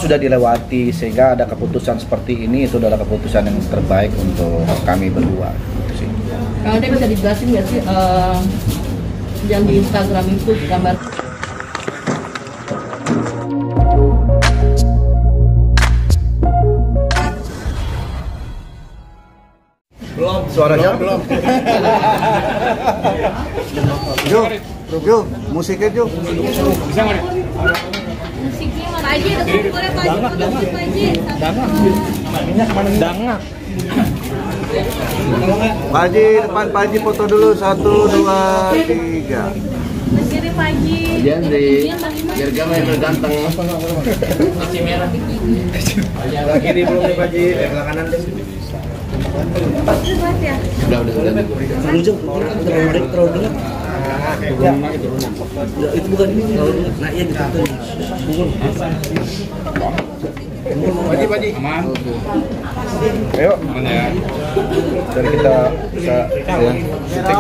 Sudah dilewati sehingga ada keputusan seperti ini, itu adalah keputusan yang terbaik untuk kami berdua. Kang Ade bisa dijelasin nggak sih yang di Instagram itu gambar? Belum, suaranya belum. Jo, musiknya Jo. Bisa nggak? Musiknya Pak Haji, ada kumpulnya Pak Haji, foto Pak Haji. Dangak. Pak Haji, depan Pak Haji foto dulu, 1, 2, 3. Kiri Pak Haji. Biar gambar yang berganteng. Masih merah. Sebelah kiri belum nih Pak Haji, sebelah kanan deh. Ya. Udah. Terlalu gelap. Ya, itu bukan ini terlalu gelap. Nah, iya gitu. Pak Haji. Aman. Ayo. Aman ya. Dari kita bisa ya. Udah.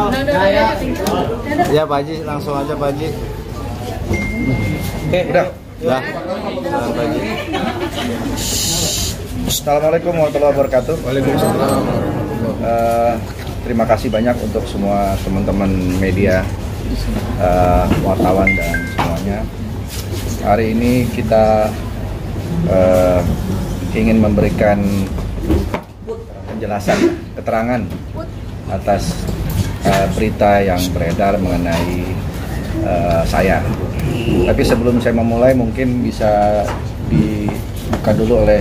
Ya Pak Haji, langsung aja Pak Haji. Oke, udah. Dah. Pak Haji. Assalamualaikum warahmatullahi wabarakatuh. Waalaikumsalam. Terima kasih banyak untuk semua teman-teman media, wartawan dan semuanya. Hari ini kita ingin memberikan penjelasan, keterangan atas berita yang beredar mengenai saya. Tapi sebelum saya memulai, mungkin bisa dibuka dulu oleh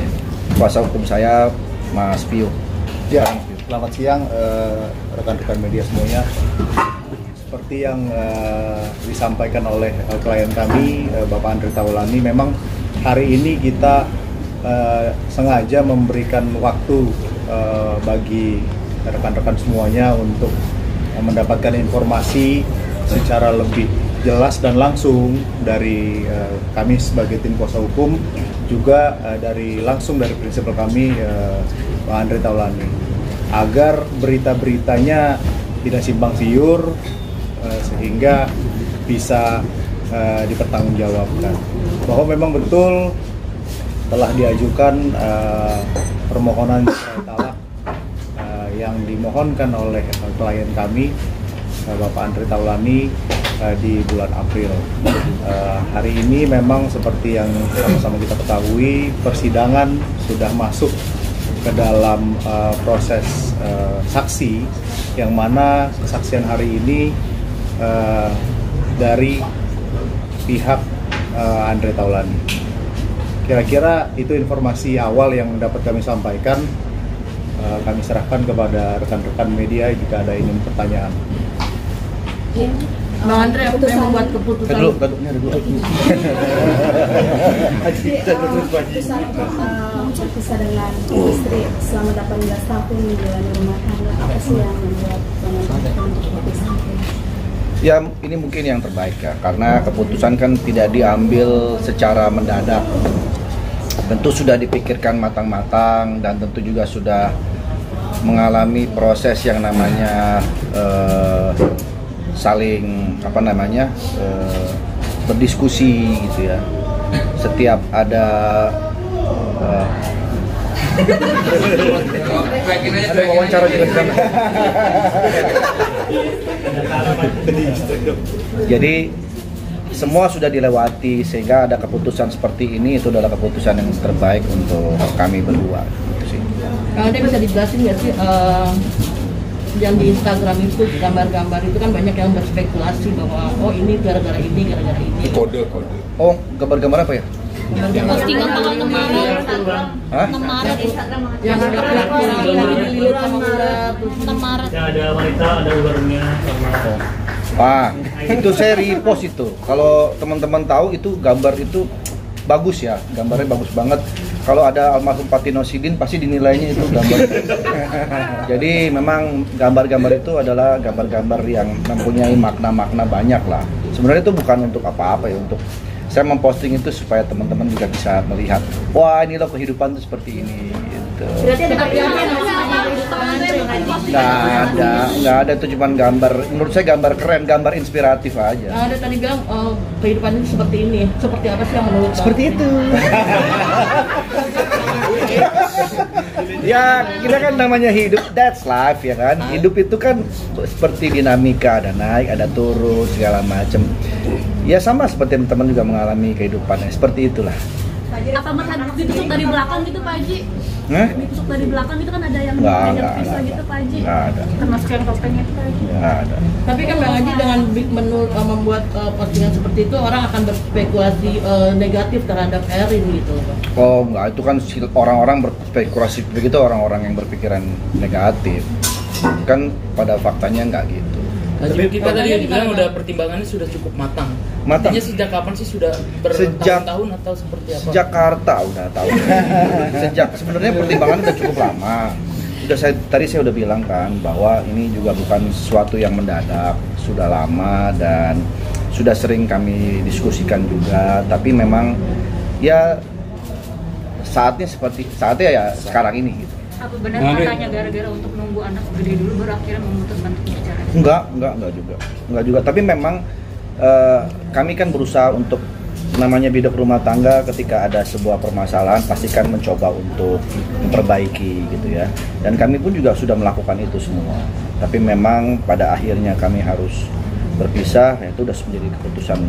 kuasa hukum saya, Mas Pio. Ya, selamat siang rekan-rekan media semuanya. Seperti yang disampaikan oleh klien kami, Bapak Andre Taulani, memang hari ini kita sengaja memberikan waktu bagi rekan-rekan semuanya untuk mendapatkan informasi secara lebih jelas dan langsung dari kami sebagai tim kuasa hukum, juga langsung dari prinsipal kami, Pak Andre Taulani, agar berita-beritanya tidak simpang siur, sehingga bisa dipertanggungjawabkan bahwa memang betul telah diajukan permohonan cerai talak yang dimohonkan oleh klien kami, Bapak Andre Taulani, di bulan April. Hari ini memang seperti yang sama-sama kita ketahui, persidangan sudah masuk ke dalam proses saksi, yang mana kesaksian hari ini dari pihak Andre Taulani. Kira-kira itu informasi awal yang dapat kami sampaikan. Kami serahkan kepada rekan-rekan media jika ada ingin pertanyaan. Bang Andre, apa yang membuat keputusan? Gaduknya ada dua. Keputusan untuk bisa dengan istri selama 18 tahun menjalani rumah tangga, apa sih yang membuat Bang untuk berpisah? Ya, ini mungkin yang terbaik ya, karena keputusan kan tidak diambil secara mendadak. Tentu sudah dipikirkan matang-matang dan tentu juga sudah mengalami proses yang namanya saling berdiskusi gitu ya. Setiap ada wawancara juga di sana. Jadi semua sudah dilewati sehingga ada keputusan seperti ini, itu adalah keputusan yang terbaik untuk kami berdua. Kang Ade bisa dijelasin nggak sih yang di Instagram itu gambar-gambar itu kan banyak yang berspekulasi bahwa ini gara-gara ini, gara-gara ini. Kode. Oh, gambar-gambar apa ya? Postingan tanggal 6 Maret. Hah? 6 Maret. Yang ada lilit sama ular. 6 Maret. Ya, ada wanita, ada ularnya sama. Pak, itu saya repost itu. Kalau teman-teman tahu itu gambar itu bagus ya, gambarnya bagus banget. Kalau ada almarhum Patino Sidin pasti dinilainya itu gambar. Jadi memang gambar-gambar itu adalah gambar-gambar yang mempunyai makna-makna banyak lah. Sebenarnya itu bukan untuk apa-apa ya, untuk saya memposting itu supaya teman-teman juga bisa melihat, wah ini loh kehidupan itu seperti ini. Gitu. Berarti ada kehidupan Nggak ada, itu cuma gambar. Menurut saya gambar keren, gambar inspiratif aja. Ada tadi bilang kehidupan ini seperti ini. Seperti apa sih yang menurut Bang? Seperti itu. Ya, kita kan namanya hidup, that's life ya kan. Hidup itu kan seperti dinamika, ada naik, ada turun, segala macam. Ya sama seperti teman-teman juga mengalami kehidupannya, seperti itulah. Apa mas ditusuk dari belakang gitu Pak Haji? Ditusuk dari belakang itu kan ada yang pegang pisau gitu Pak Haji? Nggak ada. Termasuk yang topeng itu Pak Haji? Nggak ada. Tapi kan Bang Haji dengan membuat postingan seperti itu orang akan berspekulasi negatif terhadap Erin gitu Pak. Oh enggak, itu kan orang-orang berspekulasi begitu, orang-orang yang berpikiran negatif. Kan pada faktanya enggak gitu. Tapi kita tadi bilang udah pertimbangannya sudah cukup matang. Matang. Artinya sejak kapan sih sudah bertahun-tahun atau seperti apa? Sejak Jakarta udah tahu. Sejak sebenarnya pertimbangan udah cukup lama. Tadi saya udah bilang kan bahwa ini juga bukan sesuatu yang mendadak, sudah lama dan sudah sering kami diskusikan juga. Tapi memang ya saatnya ya sekarang ini gitu. Apa benar katanya gara-gara untuk nunggu anak gede dulu baru akhirnya memutuskan untuk bicara? Enggak juga. Tapi memang kami kan berusaha untuk namanya bidok rumah tangga, ketika ada sebuah permasalahan pasti kan mencoba untuk memperbaiki gitu ya. Dan kami pun juga sudah melakukan itu semua. Tapi memang pada akhirnya kami harus berpisah, ya itu sudah menjadi keputusan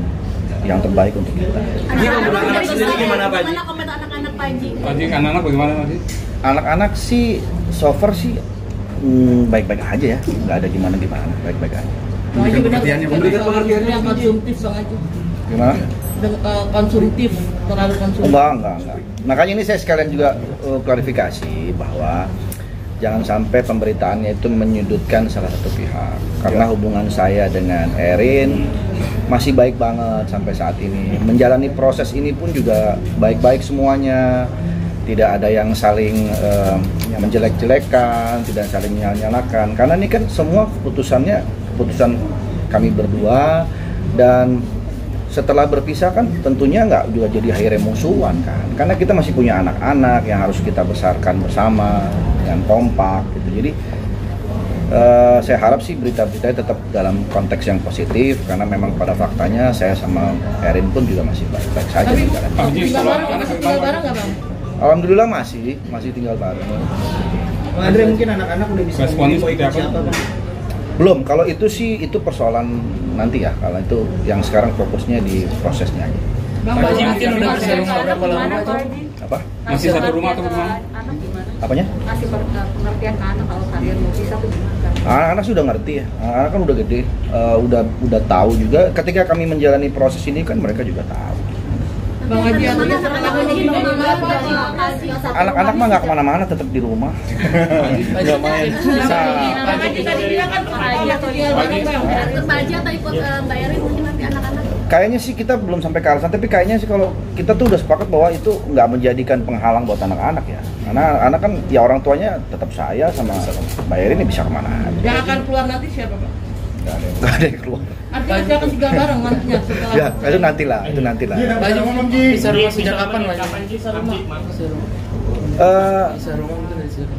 yang terbaik untuk kita. Anak-anak sendiri gimana Pak Haji? Gimana komentar anak-anak Pak Haji? Anak-anak bagaimana Pak Haji? Anak-anak sih so far sih baik-baik aja ya, nggak ada gimana-gimana, baik-baik aja. Bang Haji benar memberikan pengertiannya yang konsumtif Bang Haji. Gimana? Konsumtif, terlalu konsumtif. Enggak. Makanya ini saya sekalian juga klarifikasi bahwa jangan sampai pemberitaannya itu menyudutkan salah satu pihak. Karena hubungan saya dengan Erin masih baik banget sampai saat ini. Menjalani proses ini pun juga baik-baik semuanya. Tidak ada yang saling menjelek-jelekan, tidak saling nyala-nyalakan. Karena ini kan semua keputusan kami berdua, dan setelah berpisah kan tentunya nggak juga jadi akhirnya musuhan kan. Karena kita masih punya anak-anak yang harus kita besarkan bersama dengan kompak gitu. Jadi saya harap sih berita-beritanya tetap dalam konteks yang positif, karena memang pada faktanya saya sama Erin pun juga masih baik-baik saja. Tapi masih tinggal bareng nggak Bang? Alhamdulillah masih tinggal bareng. Bang Andre, mungkin anak-anak udah bisa seperti apa Bang? Belum, kalau itu sih itu persoalan nanti ya, kalau itu yang sekarang fokusnya di prosesnya aja. Bang Pak Haji mungkin udah bisa rumah berapa lama atau? Apa? Masih satu rumah atau gimana? Anak gimana? Apanya? Kasih pengertian ke anak kalau kalian mau pisah tuh gimana? Anak-anak sudah ngerti ya, anak-anak kan udah gede, udah tahu juga. Ketika kami menjalani proses ini kan mereka juga tahu. Bang Haji artinya Anak-anak mah nggak kemana-mana, tetap di rumah. Nggak main. Bang Haji tadi bilang kan Pak Haji atau tinggal bareng Bang. Pak Haji atau ikut Mbak Erin mungkin nanti anak-anak? Kayaknya sih kita belum sampai ke arah sana, tapi kayaknya sih kalau kita tuh udah sepakat bahwa itu nggak menjadikan penghalang buat anak-anak ya. Karena anak kan ya orang tuanya tetap saya sama Mbak Erin ini bisa kemana aja. Yang akan keluar nanti siapa Pak? Nggak ada yang keluar. Artinya dia akan tinggal bareng nantinya setelah. Ya itu nantilah. Pak Haji bisa rumah sejak kapan Pak Haji? Bisa rumah mungkin dari sini.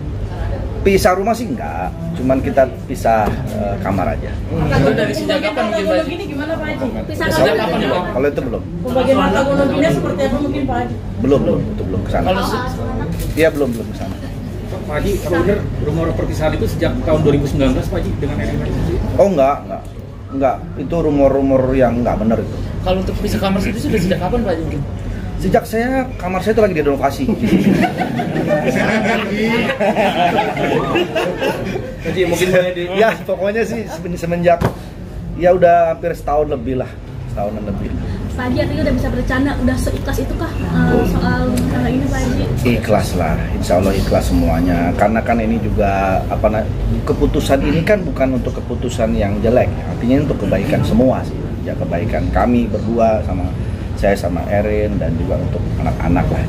Pisah rumah sih enggak, cuman kita pisah kamar aja. Itu dari sejak kapan mungkin Pak Haji? Ini gimana Pak Haji? Sejak kapan Pak? Kalau itu belum. Pembagian harta ekonominya seperti apa mungkin Pak Haji? Belum itu belum kesana. Kalau Iya belum kesana. Pak Haji, apa benar rumor perpisahan itu sejak tahun 2019 Pak Haji dengan Erin? Oh enggak, itu rumor-rumor yang enggak benar itu. kalau untuk pisah kamar itu sudah sejak kapan Pak Haji mungkin? Sejak kamar saya itu lagi direnovasi. Haji mungkin boleh Ya pokoknya sih semenjak ya udah hampir setahunan lebih. Pak Haji artinya udah bisa bercanda, udah seikhlas itu kah soal hal ini Pak Haji? Ikhlas lah, insya Allah ikhlas semuanya. Karena kan ini juga keputusan ini kan bukan untuk keputusan yang jelek, artinya untuk kebaikan semua sih. Ya kebaikan kami berdua saya sama Erin dan juga untuk anak-anak lah.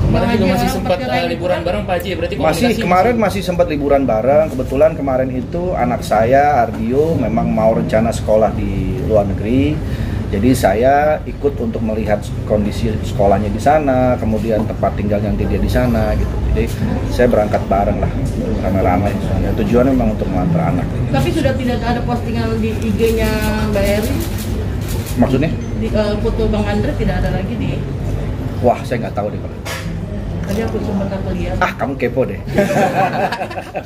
Kemarin juga masih sempat liburan bareng Pak Haji, berarti Kemarin masih sempat liburan bareng. Kebetulan kemarin itu anak saya Ardio memang mau rencana sekolah di luar negeri. Jadi saya ikut untuk melihat kondisi sekolahnya di sana, kemudian tempat tinggalnya nanti dia di sana gitu. Jadi saya berangkat bareng lah, rame-rame. Tujuannya memang untuk mengantar anak. Tapi sudah tidak ada postingan di IG-nya Mbak Erin? Maksudnya? Di foto Bang Andre tidak ada lagi di. Wah, saya nggak tahu deh kalau. Tadi aku sempat lihat. Ah, kamu kepo deh.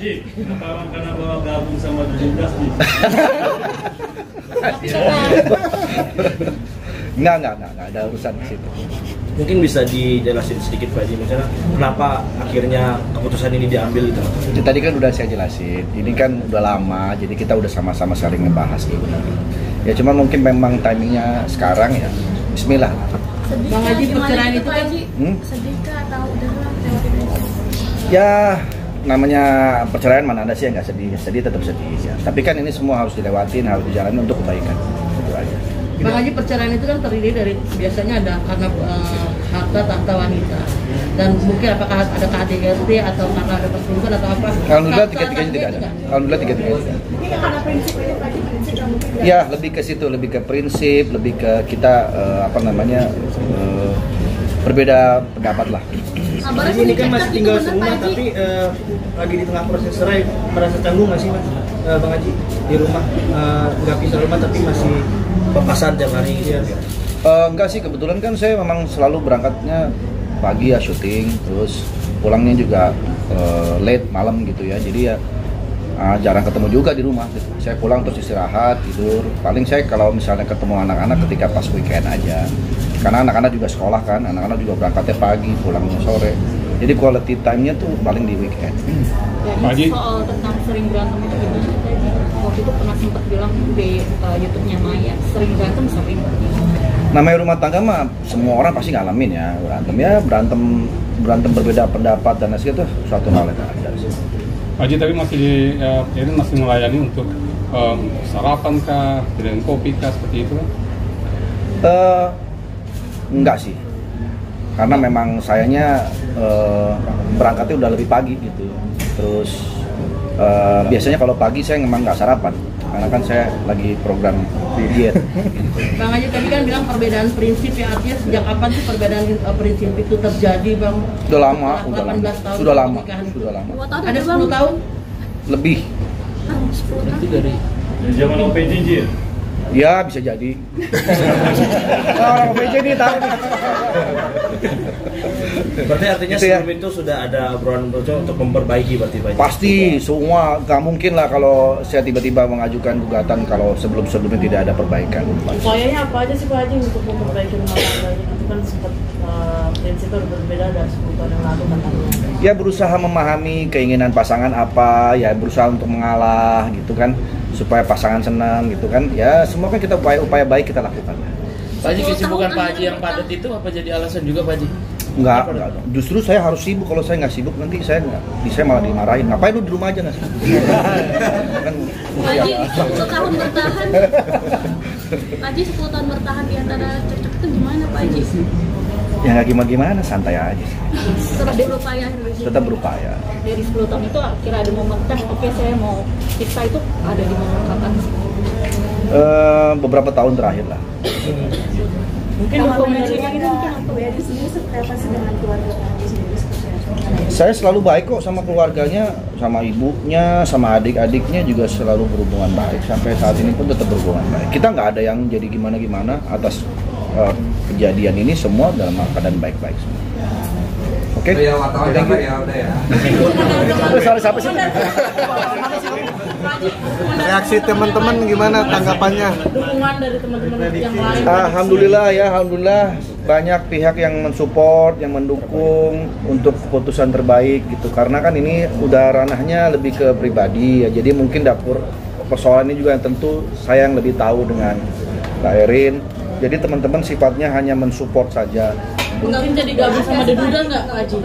Ji, apa karena bawa gabung sama 17 Ji? Enggak ada urusan di situ. Mungkin bisa dijelasin sedikit Pak Haji, misalnya kenapa akhirnya keputusan ini diambil gitu? Ya, tadi kan udah saya jelasin, ini kan udah lama, jadi kita udah sama-sama saling ngebahas gitu. Ya cuman mungkin memang timingnya sekarang ya, bismillah. Bang Haji, perceraian itu kan sedih kah atau udah lewatin aja? Ya namanya perceraian mana ada sih yang nggak sedih, sedih tetap sedih ya. Tapi kan ini semua harus dilewatin, harus dijalani untuk kebaikan. Itu aja. Bang Haji, perceraian itu kan terdiri dari biasanya ada karena harta tahta wanita dan mungkin apakah ada KDRT atau karena ada perselingkuhan atau apa? Alhamdulillah tiga-tiganya tidak ada. Alhamdulillah tiga-tiganya tidak ada. Ini karena prinsip ini Pak Haji, prinsip yang mungkin nggak- Ya lebih ke situ, lebih ke prinsip, lebih ke kita berbeda pendapat lah. Jadi ini kan masih tinggal serumah tapi lagi di tengah proses cerai, merasa canggung nggak sih Mas Bang Haji di rumah nggak pisah rumah tapi masih papasan tiap hari gitu ya? Enggak sih, kebetulan kan saya memang selalu berangkatnya pagi ya syuting, terus pulangnya juga late malam gitu ya, jadi ya jarang ketemu juga di rumah. Saya pulang terus istirahat, tidur. Paling saya kalau misalnya ketemu anak-anak ketika pas weekend aja, karena anak-anak juga sekolah kan, anak-anak juga berangkatnya pagi, pulangnya sore. Jadi quality time-nya tuh paling di weekend. Pak Haji, soal tentang sering berantem itu gimana sih tadi? Waktu itu pernah sempat bilang di YouTube-nya Maya, sering berantem sering. Namanya rumah tangga mah semua orang pasti ngalamin ya, berantem berbeda pendapat dan lain-lain itu suatu hal yang ada sih. Pak Haji tapi masih melayani untuk sarapan kah, dengan kopi kah, seperti itu? Enggak sih, karena memang sayanya berangkatnya udah lebih pagi gitu. Terus biasanya kalau pagi saya memang nggak sarapan, karena kan saya lagi program diet. Bang Haji tadi kan bilang perbedaan prinsip, ya artinya sejak kapan sih perbedaan prinsip itu terjadi Bang? Udah lama, 18 tahun sudah lama, pernikahan itu. sudah lama. Ada 10 tahun? Lebih. Berarti dari Zaman OPJ Ji. Ya bisa jadi. Orang OPJ nih tahu nih. berarti artinya Gitu ya. sebelum itu sudah ada obrolan untuk memperbaiki berarti Pak Haji? Pasti semua, nggak mungkin lah kalau saya tiba-tiba mengajukan gugatan kalau sebelum-sebelumnya tidak ada perbaikan. Upayanya apa aja sih Pak Haji untuk memperbaiki rumah tangga ini? Itu kan sempat prinsipnya berbeda dari 10 tahun yang lalu katanya. Ya berusaha memahami keinginan pasangan apa, ya berusaha untuk mengalah gitu kan, supaya pasangan senang gitu kan. Ya semua kan kita upaya baik kita lakukan. Pak Haji, kesibukan Pak Haji yang padat itu apa jadi alasan juga Pak Haji? Enggak. Justru saya harus sibuk. Kalau saya nggak sibuk nanti saya malah dimarahin. Ngapain lu di rumah aja nggak sibuk? Kan Pak Haji, 10 tahun bertahan. Pak Haji 10 tahun bertahan di antara cocok itu gimana Pak Haji? ya nggak gimana, santai aja. Tetap berupaya. Tetap berupaya. Dari 10 tahun itu akhirnya ada momen tes, oke saya mau kita itu ada di momen kapan? Beberapa tahun terakhir lah. Mungkin Kalau dokumentasinya manajemen itu mungkin Bu Edi sendiri seperti apa sih dengan keluarga Pak Haji sendiri seperti apa? Saya selalu baik kok sama keluarganya, sama ibunya, sama adik-adiknya juga selalu berhubungan baik. Sampai saat ini pun tetap berhubungan baik. Kita nggak ada yang jadi gimana-gimana atas kejadian ini, semua dalam keadaan baik-baik semua. Oke? Ya, wartawan udah ya. Soal siapa sih? Reaksi teman-teman gimana tanggapannya? dukungan dari teman-teman yang lain. Alhamdulillah ya, alhamdulillah banyak pihak yang mensupport, yang mendukung untuk keputusan terbaik gitu. Karena kan ini udah ranahnya lebih ke pribadi ya. Jadi mungkin dapur persoalan ini juga yang tentu saya yang lebih tahu dengan Mbak Erin. Jadi teman-teman sifatnya hanya mensupport saja. Mungkin jadi gabung sama Deduda nggak Pak Haji?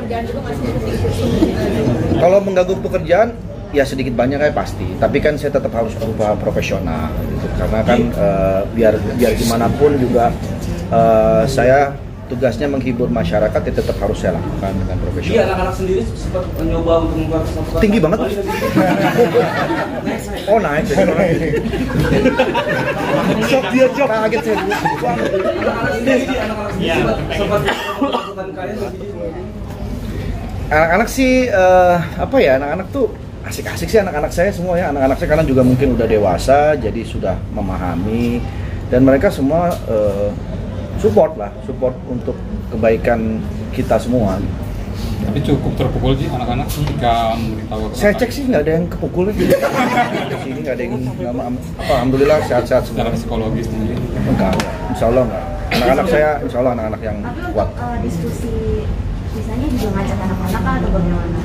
Kalau mengganggu pekerjaan ya sedikit banyak kayak pasti, tapi kan saya tetap harus berusaha profesional gitu. Karena kan biar gimana pun juga saya tugasnya menghibur masyarakat, ya tetap harus saya lakukan dengan profesional. Iya, anak-anak sendiri sempat mencoba untuk membuat sesuatu. Tinggi banget. Oh naik. Shock dia shock. Kaget saya. Anak-anak sih apa ya, anak-anak tuh asik-asik sih anak-anak saya semua ya. Anak-anak saya karena juga mungkin udah dewasa, jadi sudah memahami, dan mereka semua support untuk kebaikan kita semua. Tapi cukup terpukul sih anak-anak ketika memberitahu. Saya cek sih nggak ada yang kepukul di sini, nggak ada yang alhamdulillah sehat-sehat semua. Secara psikologis sendiri. Enggak, insya Allah enggak. Anak-anak saya insya Allah anak-anak yang kuat. Diskusi misalnya juga ngajak anak-anak atau bagaimana?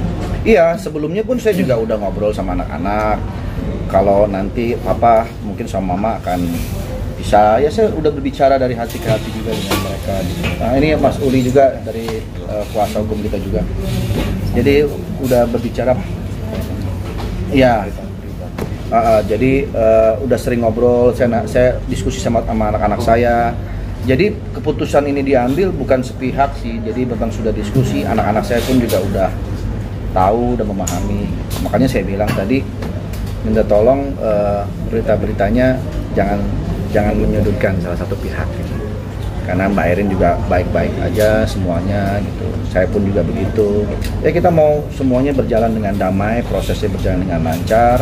Iya, sebelumnya pun saya juga udah ngobrol sama anak-anak. Kalau nanti papa mungkin sama mama akan bisa, ya saya udah berbicara dari hati ke hati juga dengan mereka. Nah ini Mas Uli juga dari kuasa hukum kita juga. Jadi udah berbicara. Iya. Jadi udah sering ngobrol. Saya diskusi sama anak-anak saya. Jadi keputusan ini diambil bukan sepihak sih. Jadi memang sudah diskusi. Anak-anak saya pun juga udah tahu, udah memahami. Makanya saya bilang tadi minta tolong berita-beritanya jangan menyudutkan salah satu pihak gitu. Karena Mbak Erin juga baik-baik aja semuanya gitu. Saya pun juga begitu. Ya kita mau semuanya berjalan dengan damai, prosesnya berjalan dengan lancar.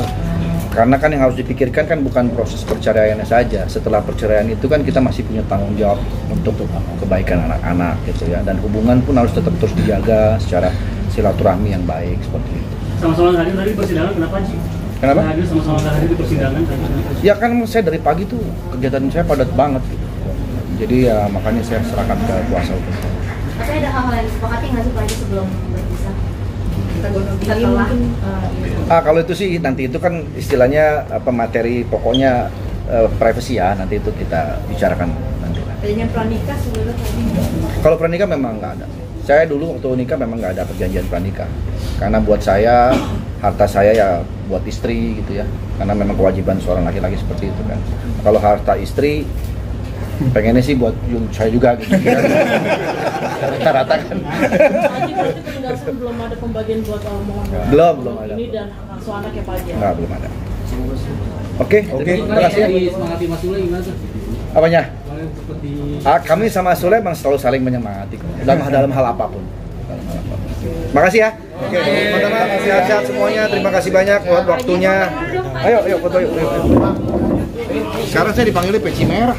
Karena kan yang harus dipikirkan kan bukan proses perceraiannya saja. Setelah perceraian itu kan kita masih punya tanggung jawab untuk kebaikan anak-anak gitu ya. Dan hubungan pun harus tetap terus dijaga secara silaturahmi yang baik seperti itu. Sama-sama hadir tadi persidangan kenapa sih? Kenapa? Hadir sama-sama hadir di persidangan. Ya kan saya dari pagi tuh kegiatan saya padat banget gitu. Jadi ya makanya saya serahkan ke kuasa hukum. Tapi ada hal-hal yang disepakati nggak sih Pak Haji sebelum berpisah? Setelah kalau itu sih nanti itu kan istilahnya materi pokoknya privacy ya, nanti itu kita bicarakan nanti. Adanya pranikah sebenarnya? Kalau pranikah memang nggak ada. Saya dulu waktu nikah memang nggak ada perjanjian pranikah. Karena buat saya harta saya ya buat istri gitu ya. Karena memang kewajiban seorang laki-laki seperti itu kan. Kalau harta istri pengennya sih buat saya juga gitu. Rata-rata kan. Haji berarti penegasan belum ada pembagian buat mohon Belum ada. ini dan langsung anaknya Pak Haji. Nggak, belum ada. Oke, terima kasih ya. Semangati Mas Sule gimana tuh? Apanya? Seperti Kami sama Sule memang selalu saling menyemangati dalam hal apapun. Makasih ya. Oke, teman-teman sehat-sehat semuanya. Terima kasih banyak buat waktunya. Ayo foto yuk. Sekarang saya dipanggilnya peci merah.